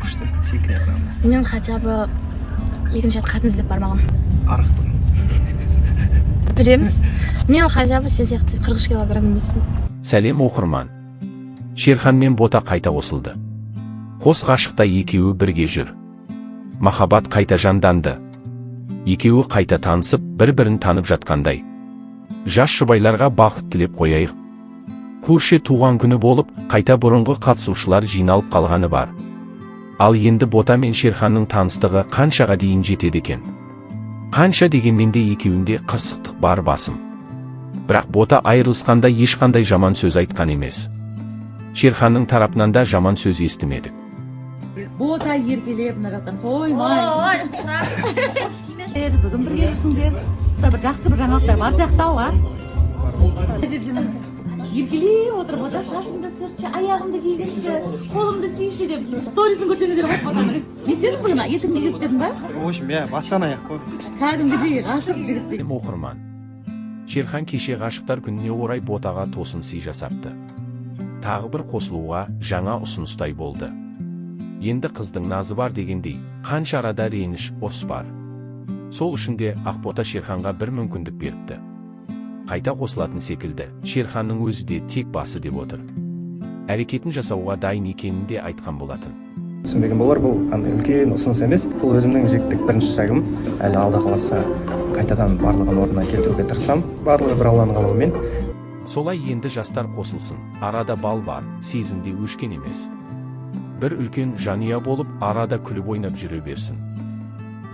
күшті, секіреді ана. Мен хотя бы екінші рет қатын іздеп бармағам. Арықтың. Білеміз. Мен хотя бы сен сияқты 43 килограмм емеспін. Сәлем оқырман. Шерхан мен Бота қайта қосылды. Қос ғашықта екеуі бірге жүр. Махаббат қайта жанданды. Екеуі қайта танысып, бір-бірін танып жатқандай. Жас жұбайларға бақыт тілеп қояйық. Көрші туған күні болып, қайта бұрынғы қатысушылар жиналып қалғаны бар. Ал енді Бота мен Шерханның таныстығы қаншаға дейін жетеді екен? Қанша дегенмен де екеуінде қырсықтық бар басым. Бірақ Бота айырылысқанда ешқандай жаман сөз айтқан емес. Шерханның тарапынан да жаман сөз естімедік. Бота еркелеп мына жақтан қоймай. Бүгін бірге жүрсіңдер. Бір жақсы бір жаңалықтар бар сияқты-ау, а? Еркелей отыр, Бота шашымды сыртшы, аяғымды кигізші, қолымды сүйші деп сторисін көрсеңіздер ғой Ботаның. Естідіңіз ғой, етіңді кигізтедің ба? В общем, бастан аяқ қой. Кәдімгідей ғашық жігіт. Оқырман. Шерхан кеше ғашықтар күніне орай Ботаға тосын сый жасапты. Тағы бір қосылуға жаңа ұсыныстай болды. Енді қыздың назы бар дегендей, қанша арада реніш, ұрыс бар. Сол үшін де Ақбота Шерханға бір мүмкіндік беріпті. Қайта қосылатын секілді, Шерханның өзі де тек басы деп отыр. Әрекетін жасауға дайын екенін де айтқан болатын. Түсінбеген болар, бұл үлкен ұсыныс емес. Бұл өзімнің жіктік бірінші шагым. Әлі алда қаласа қайтадан барлығын орнына келтіруге тырысам. Барлығы бір Алланың қалауымен. Солай енді жастар қосылсын. Арада бал бар, сезімде өшкен емес. Бір үлкен жанұя болып, арада күліп ойнап жүре берсін.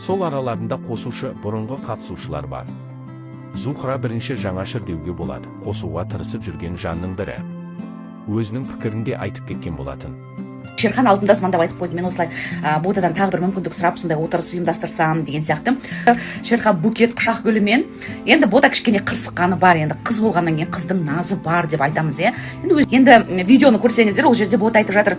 Сол араларында қосушы бұрынғы қатысушылар бар. Зухра бірінші жаңашыр деуге болады. Қосуға тырысып жүрген жанның бірі. Өзінің пікірінде айтып кеткен болатын. Шерхан алдында звондап айтып қойды, мен осылай Ботадан тағы бір мүмкіндік сұрап, сондай отырыс ұйымдастырсам деген сияқты. Шерхан букет құшақ гүлімен, енді Бота кішкене қырсыққаны бар, енді қыз болғаннан кейін қыздың назы бар деп айтамыз, е. Енді видеоны көрсеңіздер, ол жерде Бота айтып жатыр.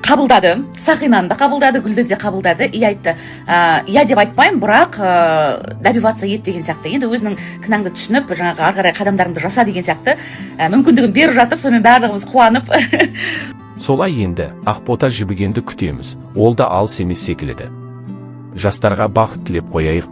Қабылдады, Сақинаны да қабылдады, Гүлді де қабылдады, и айтты. Я деп айтпаймын, бірақ добиваться ет деген сияқты. Енді өзінің кінаңды түсініп, жаңағы ары қарай қадамдарыңды жаса деген сияқты мүмкіндігін беріп жатыр, сонымен барлығымыз қуанып. Солай енді Ақбота жібігенді күтеміз. Ол да алыс емес секілді. Жастарға бақыт тілеп қояйық.